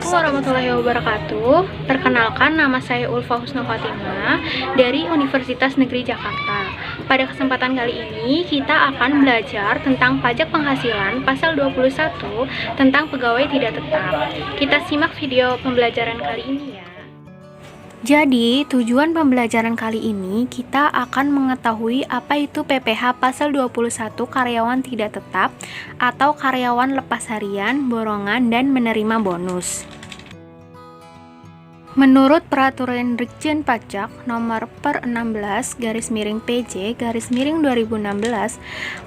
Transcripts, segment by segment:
Assalamualaikum warahmatullahi wabarakatuh. Perkenalkan, nama saya Ulfa Husna Fatimah dari Universitas Negeri Jakarta. Pada kesempatan kali ini kita akan belajar tentang pajak penghasilan pasal 21 tentang pegawai tidak tetap. Kita simak video pembelajaran kali ini ya. Jadi, tujuan pembelajaran kali ini kita akan mengetahui apa itu PPh pasal 21 karyawan tidak tetap atau karyawan lepas harian, borongan, dan menerima bonus. Menurut Peraturan Dirjen Pajak Nomor per 16 PJ 2016,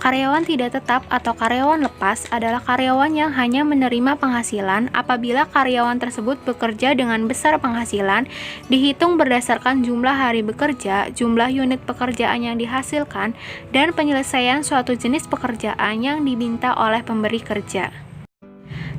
karyawan tidak tetap atau karyawan lepas adalah karyawan yang hanya menerima penghasilan apabila karyawan tersebut bekerja dengan besar penghasilan dihitung berdasarkan jumlah hari bekerja, jumlah unit pekerjaan yang dihasilkan, dan penyelesaian suatu jenis pekerjaan yang diminta oleh pemberi kerja.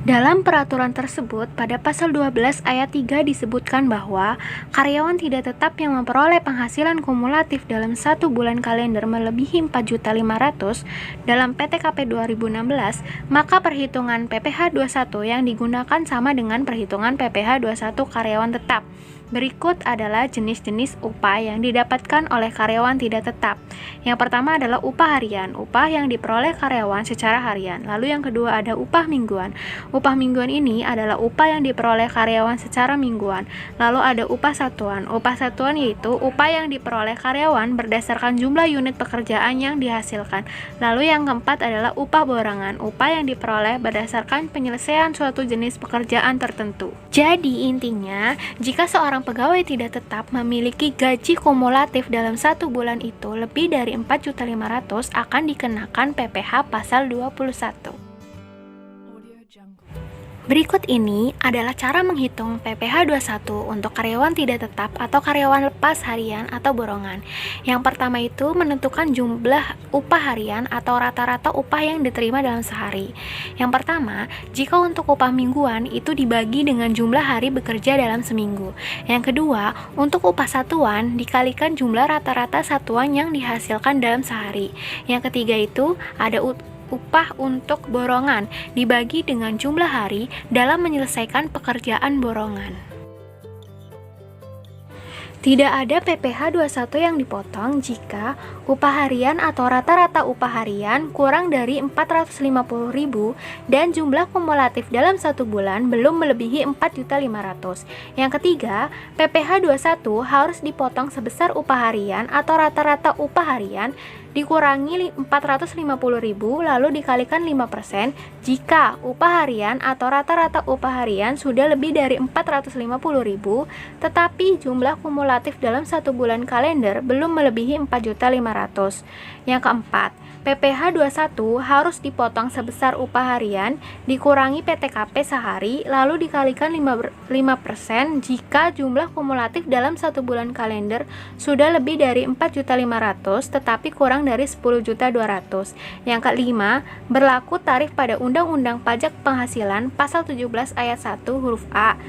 Dalam peraturan tersebut, pada pasal 12 ayat 3 disebutkan bahwa karyawan tidak tetap yang memperoleh penghasilan kumulatif dalam 1 bulan kalender melebihi 4.500.000 dalam PTKP 2016, maka perhitungan PPh 21 yang digunakan sama dengan perhitungan PPh 21 karyawan tetap. Berikut adalah jenis-jenis upah yang didapatkan oleh karyawan tidak tetap. Yang pertama adalah upah harian, upah yang diperoleh karyawan secara harian. Lalu yang kedua ada upah mingguan. Upah mingguan ini adalah upah yang diperoleh karyawan secara mingguan. Lalu ada upah satuan. Upah satuan yaitu upah yang diperoleh karyawan berdasarkan jumlah unit pekerjaan yang dihasilkan. Lalu yang keempat adalah upah borongan, upah yang diperoleh berdasarkan penyelesaian suatu jenis pekerjaan tertentu. Jadi intinya, jika seorang pegawai tidak tetap memiliki gaji kumulatif dalam 1 bulan itu lebih dari 4.500.000 akan dikenakan PPh pasal 21. Berikut ini adalah cara menghitung PPh 21 untuk karyawan tidak tetap atau karyawan lepas harian atau borongan. Yang pertama itu menentukan jumlah upah harian atau rata-rata upah yang diterima dalam sehari. Yang pertama, jika untuk upah mingguan itu dibagi dengan jumlah hari bekerja dalam seminggu. Yang kedua, untuk upah satuan dikalikan jumlah rata-rata satuan yang dihasilkan dalam sehari. Yang ketiga itu ada upah untuk borongan dibagi dengan jumlah hari dalam menyelesaikan pekerjaan borongan. Tidak ada PPh 21 yang dipotong jika upah harian atau rata-rata upah harian kurang dari 450.000 dan jumlah kumulatif dalam 1 bulan belum melebihi 4.500.000. Yang ketiga, PPh 21 harus dipotong sebesar upah harian atau rata-rata upah harian dikurangi 450.000 lalu dikalikan 5% jika upah harian atau rata-rata upah harian sudah lebih dari 450.000 tetapi jumlah kumulatif dalam 1 bulan kalender belum melebihi 4.500.000. Yang keempat, PPh 21 harus dipotong sebesar upah harian dikurangi PTKP sehari lalu dikalikan 5% jika jumlah kumulatif dalam 1 bulan kalender sudah lebih dari 4.500.000 tetapi kurang dari 10.200.000. Yang kelima, berlaku tarif pada Undang-Undang Pajak Penghasilan pasal 17 ayat 1 huruf A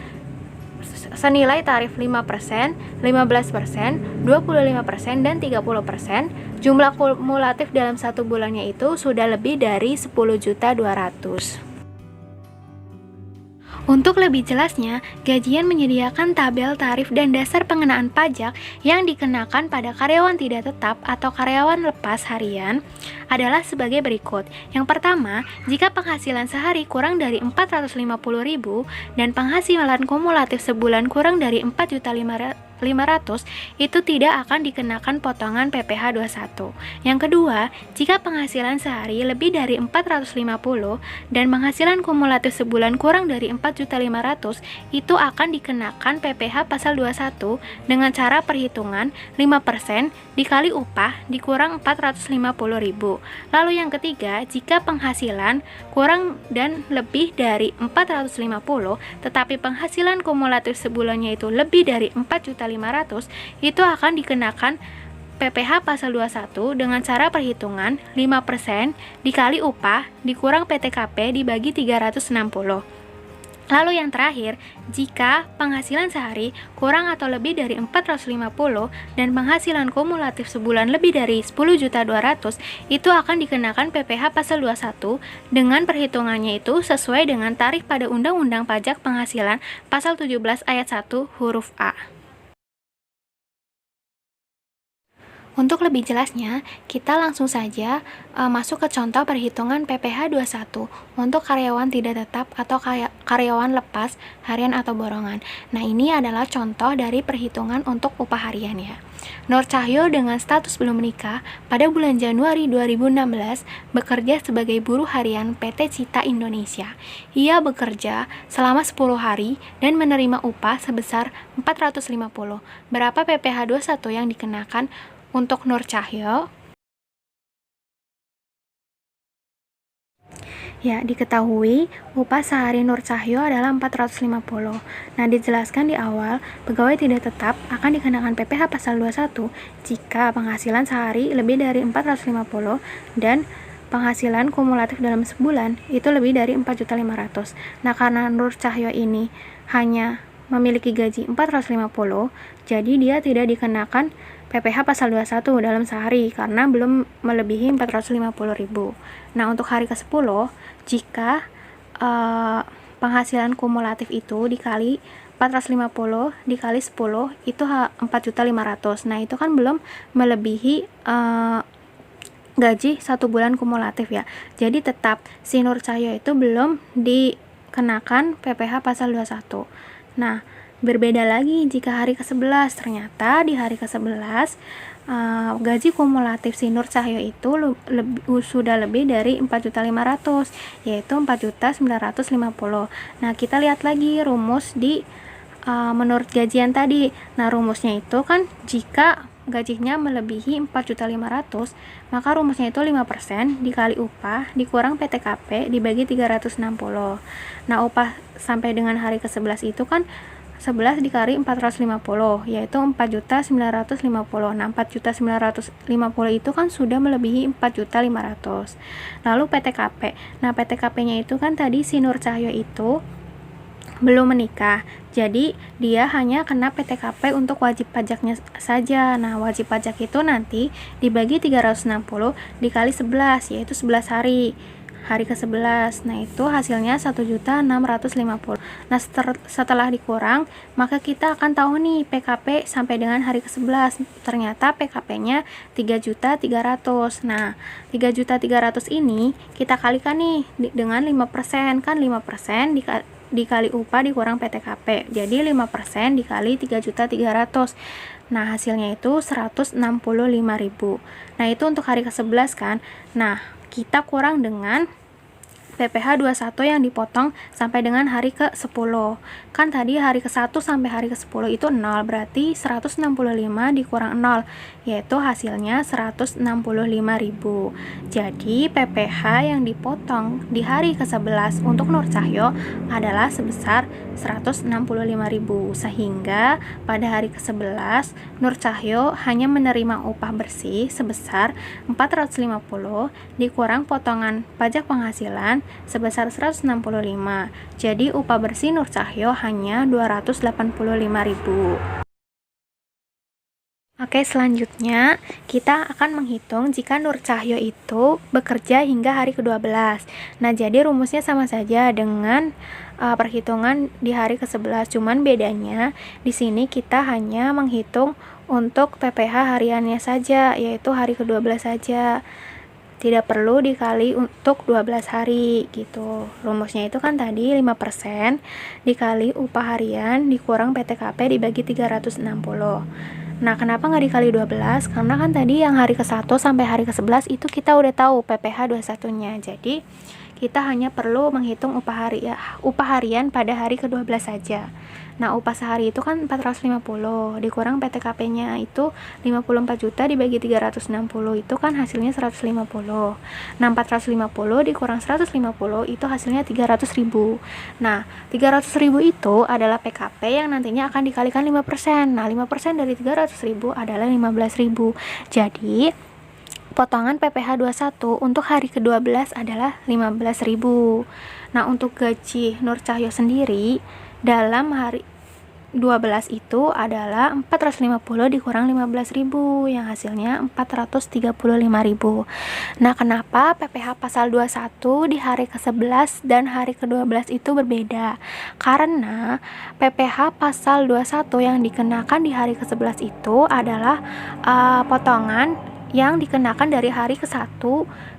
senilai tarif 5%, 15%, 25%, dan 30%. Jumlah kumulatif dalam 1 bulannya itu sudah lebih dari 10.200.000. Untuk lebih jelasnya, Gajian menyediakan tabel tarif dan dasar pengenaan pajak yang dikenakan pada karyawan tidak tetap atau karyawan lepas harian adalah sebagai berikut. Yang pertama, jika penghasilan sehari kurang dari 450.000 dan penghasilan kumulatif sebulan kurang dari 4.500.000 itu tidak akan dikenakan potongan PPh 21. Yang kedua, jika penghasilan sehari lebih dari 450 dan penghasilan kumulatif sebulan kurang dari 4.500.000 itu akan dikenakan PPh pasal 21 dengan cara perhitungan 5% dikali upah dikurang 450.000. Lalu yang ketiga, jika penghasilan kurang dan lebih dari 450 tetapi penghasilan kumulatif sebulannya itu lebih dari 4.500.000 itu akan dikenakan PPh pasal 21 dengan cara perhitungan 5% dikali upah dikurang PTKP dibagi 360. Lalu yang terakhir, jika penghasilan sehari kurang atau lebih dari 450 dan penghasilan kumulatif sebulan lebih dari 10.200.000, itu akan dikenakan PPh pasal 21 dengan perhitungannya itu sesuai dengan tarif pada Undang-Undang Pajak Penghasilan pasal 17 ayat 1 huruf A. Untuk lebih jelasnya, kita langsung saja masuk ke contoh perhitungan PPh 21 untuk karyawan tidak tetap atau karyawan lepas, harian atau borongan. Nah, ini adalah contoh dari perhitungan untuk upah harian ya. Nur Cahyo dengan status belum menikah pada bulan Januari 2016 bekerja sebagai buruh harian PT Cita Indonesia. Ia bekerja selama 10 hari dan menerima upah sebesar 450. Berapa PPh 21 yang dikenakan untuk Nur Cahyo? Ya, diketahui upah sehari Nur Cahyo adalah 450. Nah, dijelaskan di awal, pegawai tidak tetap akan dikenakan PPh pasal 21 jika penghasilan sehari lebih dari 450 dan penghasilan kumulatif dalam sebulan itu lebih dari 4.500.000. Nah, karena Nur Cahyo ini hanya memiliki gaji 450, jadi dia tidak dikenakan PPh pasal 21 dalam sehari karena belum melebihi 450.000. Nah, untuk hari ke-10, jika penghasilan kumulatif itu dikali 450 dikali 10 itu 4.500.000. Nah, itu kan belum melebihi gaji 1 bulan kumulatif ya. Jadi tetap si Nur Cahyo itu belum dikenakan PPh pasal 21. Nah, berbeda lagi jika hari ke-11. Ternyata di hari ke-11 gaji kumulatif si Nur Cahyo itu sudah lebih dari 4.500.000, yaitu 4.950. Nah, kita lihat lagi rumus di menurut gajian tadi. Nah, rumusnya itu kan jika gajinya melebihi 4.500.000, maka rumusnya itu 5% dikali upah dikurang PTKP dibagi 360. Nah, upah sampai dengan hari ke-11 itu kan 11 dikali 450, yaitu 4.950. Nah, 4.950 itu kan sudah melebihi 4.500.000. Lalu PTKP. Nah, PTKP-nya itu kan tadi si Nur Cahyo itu belum menikah, jadi dia hanya kena PTKP untuk wajib pajaknya saja. Nah, wajib pajak itu nanti dibagi 360 dikali 11, yaitu 11 hari ke-11. Nah, itu hasilnya 1.650. Nah, setelah dikurang, maka kita akan tahu nih PKP sampai dengan hari ke-11. Ternyata PKP-nya 3.300.000. Nah, 3.300.000 ini kita kalikan nih dengan 5%. Kan 5% dikali upah dikurang PTKP. Jadi 5% dikali 3.300.000. Nah, hasilnya itu 165.000. Nah, itu untuk hari ke-11 kan. Nah, kita kurang dengan PPh 21 yang dipotong sampai dengan hari ke-10. Kan tadi hari ke-1 sampai hari ke-10 itu 0, berarti 165 dikurang 0, yaitu hasilnya 165.000. Jadi PPh yang dipotong di hari ke-11 untuk Nur Cahyo adalah sebesar 165.000, sehingga pada hari ke-11 Nur Cahyo hanya menerima upah bersih sebesar 450 dikurang potongan pajak penghasilan sebesar 165. Jadi upah bersih Nur Cahyo hanya 285.000. Oke, selanjutnya kita akan menghitung jika Nur Cahyo itu bekerja hingga hari ke-12. Nah, jadi rumusnya sama saja dengan perhitungan di hari ke-11, cuman bedanya di sini kita hanya menghitung untuk PPh hariannya saja, yaitu hari ke-12 saja. Tidak perlu dikali untuk 12 hari gitu. Rumusnya itu kan tadi 5% dikali upah harian dikurang PTKP dibagi 360. Nah, kenapa nggak dikali 12? Karena kan tadi yang hari ke-1 sampai hari ke-11 itu kita udah tahu PPh 21-nya. Jadi, kita hanya perlu menghitung upah harian pada hari ke-12 saja. Nah, upah sehari itu kan 450 dikurang PTKP-nya itu 54 juta dibagi 360, itu kan hasilnya 150. Nah, 450 dikurang 150 itu hasilnya 300.000. Nah, 300.000 itu adalah PKP yang nantinya akan dikalikan 5%. Nah, 5% dari 300.000 adalah 15.000. Jadi potongan PPh 21 untuk hari ke-12 adalah 15.000. Nah, untuk gaji Nur Cahyo sendiri dalam hari 12 itu adalah 450 dikurang 15.000 yang hasilnya 435.000. Nah, kenapa PPh pasal 21 di hari ke-11 dan hari ke-12 itu berbeda? Karena PPh pasal 21 yang dikenakan di hari ke-11 itu adalah potongan yang dikenakan dari hari ke-1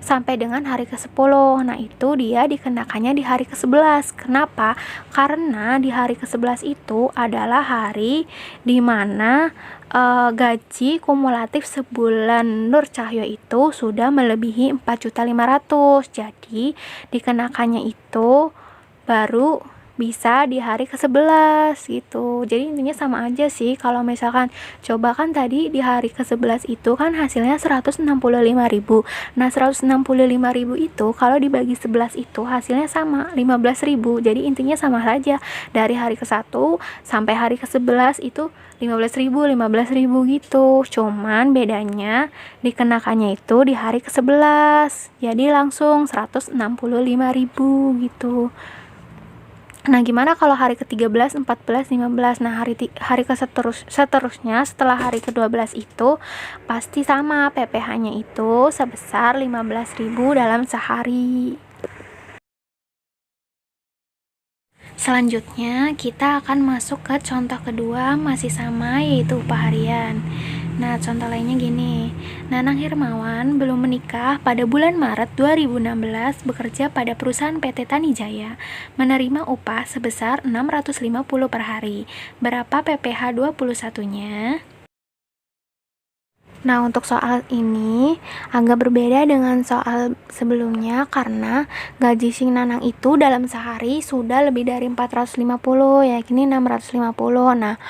sampai dengan hari ke-10. Nah, itu dia dikenakannya di hari ke-11. Kenapa? Karena di hari ke-11 itu adalah hari di mana gaji kumulatif sebulan Nur Cahyo itu sudah melebihi 4.500.000. Jadi, dikenakannya itu baru bisa di hari ke-11 gitu. Jadi intinya sama aja sih. Kalau misalkan coba kan tadi di hari ke-11 itu kan hasilnya 165.000. Nah, 165.000 itu kalau dibagi 11 itu hasilnya sama 15.000. Jadi intinya sama saja. Dari hari ke-1 sampai hari ke-11 itu 15.000 gitu. Cuman bedanya dikenakannya itu di hari ke-11. Jadi langsung 165.000 gitu. Nah, gimana kalau hari ke-13, 14, 15? Nah, hari seterusnya setelah hari ke-12 itu pasti sama PPh-nya itu sebesar 15.000 dalam sehari. Selanjutnya, kita akan masuk ke contoh kedua, masih sama, yaitu upah harian. Nah, contoh lainnya gini. Nanang Hermawan belum menikah pada bulan Maret 2016 bekerja pada perusahaan PT Tanijaya, menerima upah sebesar 650 per hari. Berapa PPh 21-nya? Nah, untuk soal ini agak berbeda dengan soal sebelumnya karena gaji si Nanang itu dalam sehari sudah lebih dari 450, yakni 650. Nah,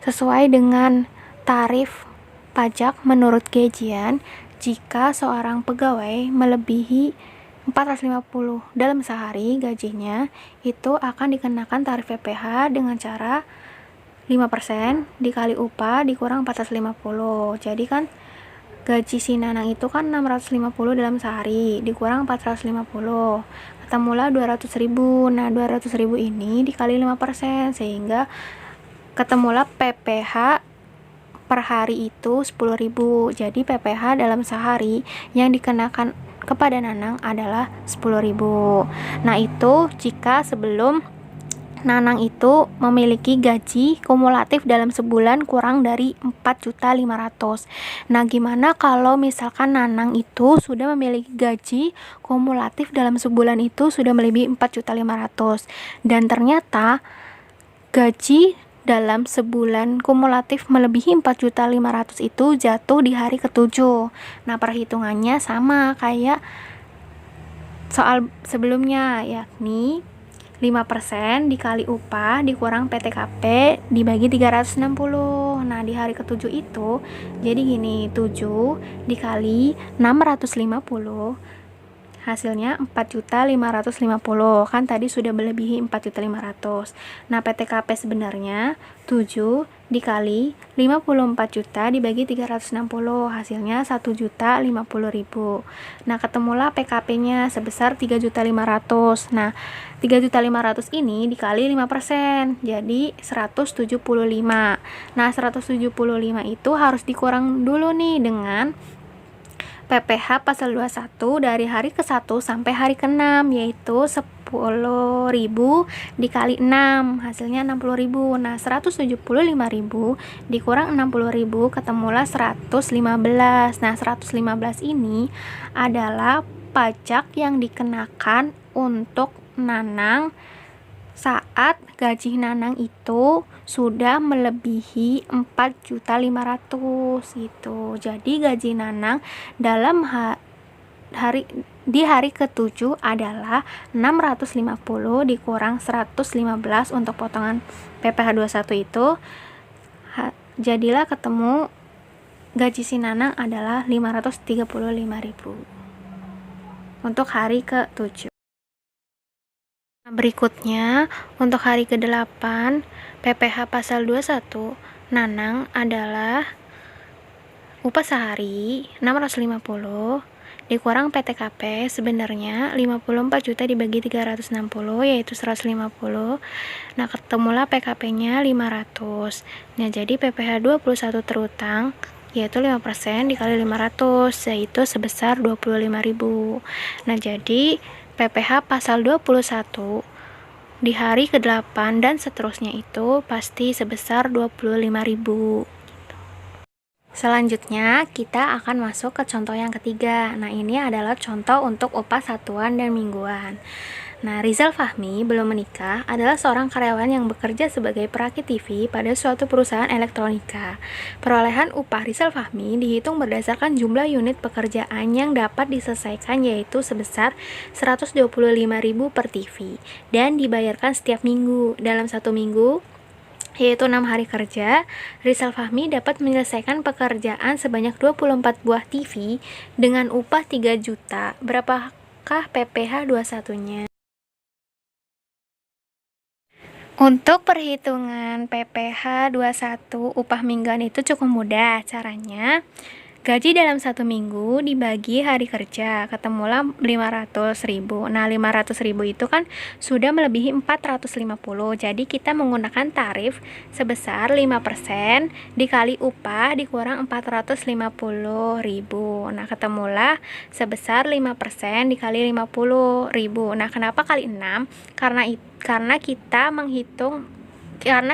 sesuai dengan tarif pajak menurut gajian, jika seorang pegawai melebihi 450 dalam sehari gajinya, itu akan dikenakan tarif PPh dengan cara 5% dikali upah dikurang 450. Jadi kan gaji si Nanang itu kan 650 dalam sehari dikurang 450, ketemulah 200.000. Nah, 200.000 ini dikali 5% sehingga ketemulah PPh per hari itu 10.000. Jadi PPh dalam sehari yang dikenakan kepada Nanang adalah 10.000. Nah, itu jika sebelum Nanang itu memiliki gaji kumulatif dalam sebulan kurang dari 4.500.000. Nah, gimana kalau misalkan Nanang itu sudah memiliki gaji kumulatif dalam sebulan itu sudah melebihi 4.500.000 dan ternyata gaji dalam sebulan kumulatif melebihi 4.500.000 itu jatuh di hari ke-7. Nah, perhitungannya sama kayak soal sebelumnya, yakni 5% dikali upah dikurang PTKP dibagi 360. Nah, di hari ke-7 itu jadi gini, 7 dikali 650 hasilnya 4.550. Kan tadi sudah melebihi 4.500.000. Nah, PTKP sebenarnya 7 dikali 54 juta dibagi 360 hasilnya 1.050.000. Nah, ketemulah PKP-nya sebesar 3.500.000. Nah, 3.500.000 ini dikali 5% jadi 175. Nah, 175 itu harus dikurang dulu nih dengan PPh pasal 21 dari hari ke-1 sampai hari ke-6, yaitu 10.000 dikali 6 hasilnya 60.000. Nah, 175.000 dikurang 60.000 ketemulah 115. Nah, 115 ini adalah pajak yang dikenakan untuk Nanang saat gaji Nanang itu sudah melebihi 4.500.000 gitu. Jadi gaji Nanang dalam di hari ke-7 adalah 650 dikurang 115 untuk potongan PPh 21 itu. Jadilah ketemu gaji si Nanang adalah 535.000 untuk hari ke-7. Berikutnya, untuk hari ke-8, PPh pasal 21, Nanang adalah Upah sehari 650 dikurang PTKP sebenarnya 54 juta dibagi 360 yaitu 150. Nah, ketemulah PKP-nya 500. Nah, jadi PPh 21 terutang yaitu 5% dikali 500 yaitu sebesar 25.000. Nah, jadi PPh pasal 21 di hari ke-8 dan seterusnya itu pasti sebesar 25.000. Selanjutnya, kita akan masuk ke contoh yang ketiga. Nah, ini adalah contoh untuk upah satuan dan mingguan. Nah, Rizal Fahmi belum menikah adalah seorang karyawan yang bekerja sebagai perakit TV pada suatu perusahaan elektronika. Perolehan upah Rizal Fahmi dihitung berdasarkan jumlah unit pekerjaan yang dapat diselesaikan yaitu sebesar 125.000 per TV dan dibayarkan setiap minggu. Dalam satu minggu, yaitu 6 hari kerja, Rizal Fahmi dapat menyelesaikan pekerjaan sebanyak 24 buah TV dengan upah 3 juta. Berapakah PPh 21-nya? Untuk perhitungan PPh 21 upah mingguan itu cukup mudah. Caranya, gaji dalam satu minggu dibagi hari kerja, ketemulah 500.000. Nah, 500.000 itu kan sudah melebihi 450. Jadi kita menggunakan tarif sebesar 5% dikali upah dikurang 450.000. Nah, ketemulah sebesar 5% dikali 50.000. Nah, kenapa kali 6? Karena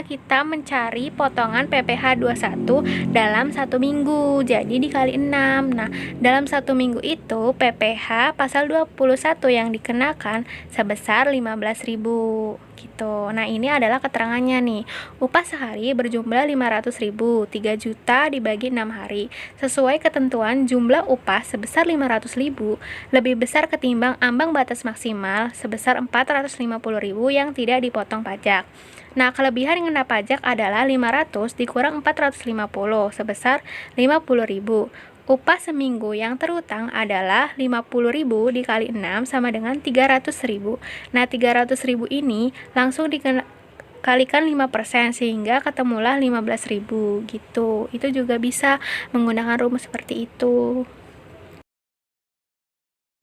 kita mencari potongan PPh 21 dalam satu minggu, jadi dikali 6. Nah, dalam satu minggu itu PPh pasal 21 yang dikenakan sebesar 15.000 gitu. Nah, ini adalah keterangannya nih. Upah sehari berjumlah 500.000, 3 juta dibagi 6 hari. Sesuai ketentuan, jumlah upah sebesar 500.000 lebih besar ketimbang ambang batas maksimal sebesar 450.000 yang tidak dipotong pajak. Nah, kelebihan yang kena pajak adalah 500 dikurang 450 sebesar 50.000. Upah seminggu yang terutang adalah 50.000 dikali 6 sama dengan 300.000. Nah, 300.000 ini langsung dikalikan 5% sehingga ketemulah 15.000 gitu. Itu juga bisa menggunakan rumus seperti itu.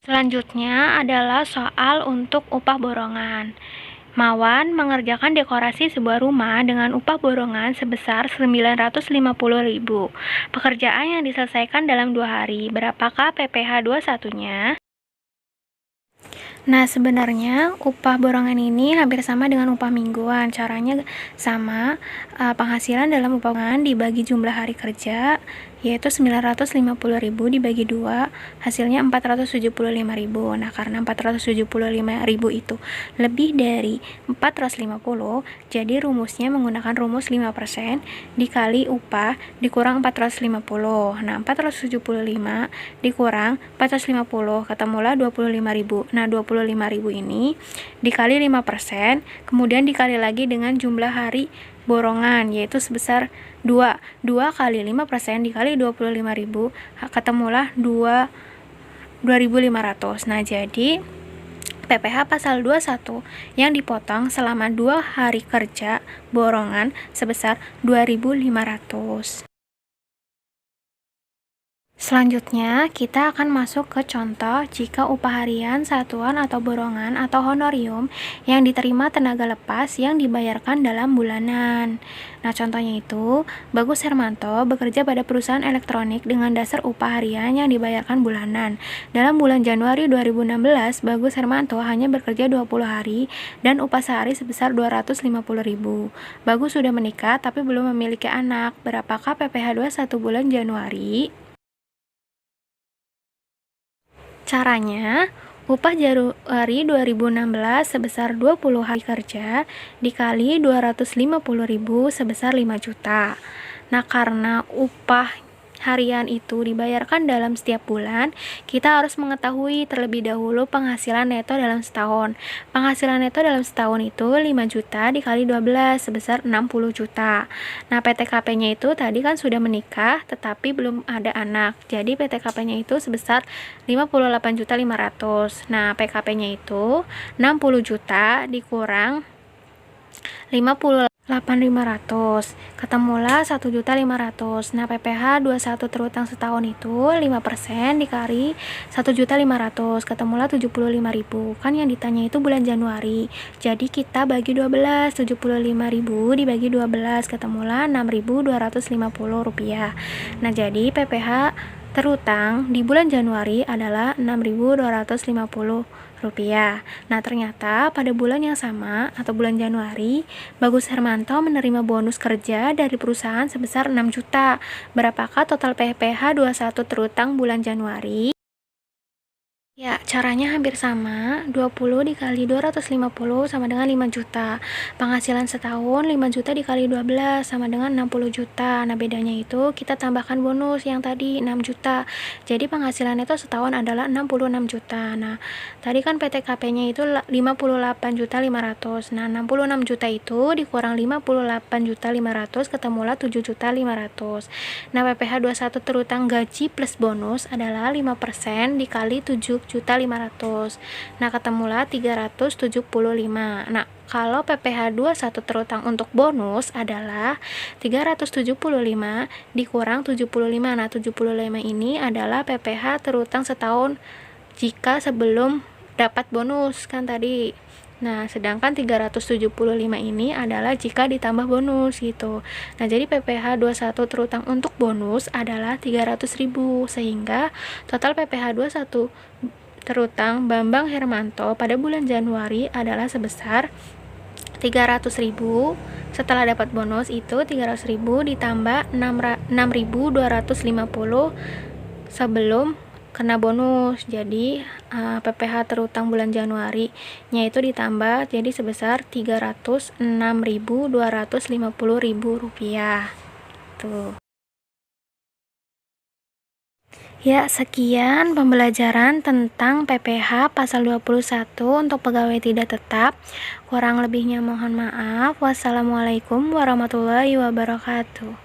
Selanjutnya adalah soal untuk upah borongan. Mawan mengerjakan dekorasi sebuah rumah dengan upah borongan sebesar 950.000. Pekerjaan yang diselesaikan dalam 2 hari. Berapakah PPh 21-nya? Nah, sebenarnya upah borongan ini hampir sama dengan upah mingguan. Caranya sama, penghasilan dalam upah borongan dibagi jumlah hari kerja, yaitu 950.000 dibagi 2, hasilnya 475.000. Nah, karena 475.000 itu lebih dari 450, jadi rumusnya menggunakan rumus 5% dikali upah dikurang 450. Nah, 475 dikurang 450, ketemulah 25.000. Nah, 25.000 ini dikali 5%, kemudian dikali lagi dengan jumlah hari borongan, yaitu sebesar 2 kali 5% dikali 25.000, ketemulah 2.500. Nah, jadi PPh pasal 21 yang dipotong selama 2 hari kerja borongan sebesar 2.500. Selanjutnya, kita akan masuk ke contoh jika upah harian, satuan atau borongan atau honorium yang diterima tenaga lepas yang dibayarkan dalam bulanan. Nah, contohnya itu, Bagus Hermanto bekerja pada perusahaan elektronik dengan dasar upah harian yang dibayarkan bulanan. Dalam bulan Januari 2016, Bagus Hermanto hanya bekerja 20 hari dan upah sehari sebesar 250.000. Bagus sudah menikah tapi belum memiliki anak. Berapakah PPh 21 bulan Januari? Caranya, upah Januari 2016 sebesar 20 hari kerja dikali 250.000 sebesar 5 juta. Nah, karena upah harian itu dibayarkan dalam setiap bulan, kita harus mengetahui terlebih dahulu penghasilan neto dalam setahun. Penghasilan neto dalam setahun itu 5 juta dikali 12 sebesar 60 juta. Nah, PTKP-nya itu tadi kan sudah menikah tetapi belum ada anak. Jadi PTKP-nya itu sebesar 58.500.000. Nah, PKP-nya itu 60 juta dikurang 58 8.500, ketemulah 1.500.000. Nah, PPh 21 terutang setahun itu 5% dikali 1.500.000, ketemulah 75.000. Kan yang ditanya itu bulan Januari. Jadi kita bagi 12, 75.000 dibagi 12, ketemulah Rp6.250. Nah, jadi PPh terutang di bulan Januari adalah Rp6.250. Nah, ternyata pada bulan yang sama atau bulan Januari, Bagus Hermanto menerima bonus kerja dari perusahaan sebesar 6 juta. Berapakah total PPh 21 terutang bulan Januari? Ya, caranya hampir sama. 20 dikali 250 sama dengan 5 juta. Penghasilan setahun 5 juta dikali 12 sama dengan 60 juta. Nah, bedanya itu kita tambahkan bonus yang tadi 6 juta. Jadi penghasilan itu setahun adalah 66 juta. Nah, tadi kan PTKP-nya itu 58.500.000. Nah, 66 juta itu dikurang 58.500.000 ketemulah 7.500.000. Nah, PPh 21 terutang gaji plus bonus adalah 5% dikali 7.500.000. Nah, ketemulah 375. Nah, kalau PPh 21 terutang untuk bonus adalah 375 dikurang 75. Nah, 75 ini adalah PPh terutang setahun jika sebelum dapat bonus kan tadi. Nah, sedangkan 375 ini adalah jika ditambah bonus gitu. Nah, jadi PPh 21 terutang untuk bonus adalah 300.000, sehingga total PPh 21 terutang Bambang Hermanto pada bulan Januari adalah sebesar 300.000. Setelah dapat bonus itu 300.000 ditambah 6.250 sebelum kena bonus. Jadi PPh terutang bulan Januari nya itu ditambah jadi sebesar Rp306.250.000. Tuh. Ya, sekian pembelajaran tentang PPh pasal 21 untuk pegawai tidak tetap. Kurang lebihnya mohon maaf. Wassalamualaikum warahmatullahi wabarakatuh.